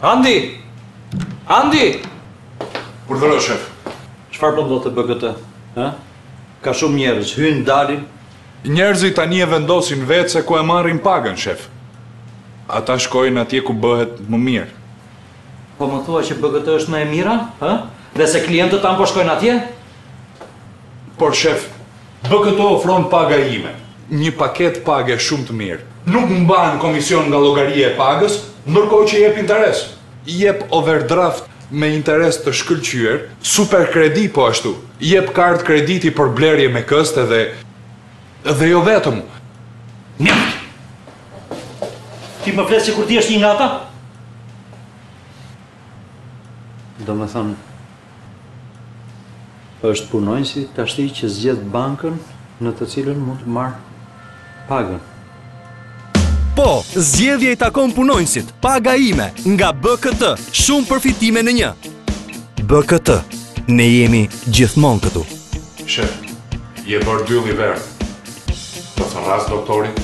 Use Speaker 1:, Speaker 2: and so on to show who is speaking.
Speaker 1: Andi! Andi!
Speaker 2: Urdhëro, shef.
Speaker 1: Çfarë po ndodh të BKT? Ha? Ka shumë njerëz, hynë, dalin.
Speaker 2: Njerëzit tani e vendosin vetë se ku e marrin pagën, shef. Ata shkojnë atje ku bëhet më mirë.
Speaker 1: Po më thua që BKT është më e mira? Ha? Dhe se klientët tanë po shkojnë atje?
Speaker 2: Por, shef, BKT ofron paga ime. Një paket page shumë të mirë. Nuk mban komision nga llogaria e pagës, ndërkohë që jep interes. Jep overdraft me interes të shkëlqyer, super kredi po ashtu. Jep kartë krediti për blerje me këste dhe jo vetëm.
Speaker 1: Mjaft! Ti më flet sikur ti është një nga ata? Do me thënë, është punonjësi tashti që zgjedh bankën në të cilën mund të marrë pagën.
Speaker 3: Po, zgjedhja i takon punonjësit. Paga ime nga BKT. Shumë përfitime në një. BKT. Ne jemi gjithmonë këtu.
Speaker 2: Shef, je bërë dylli verë. Do të thëras doktorit?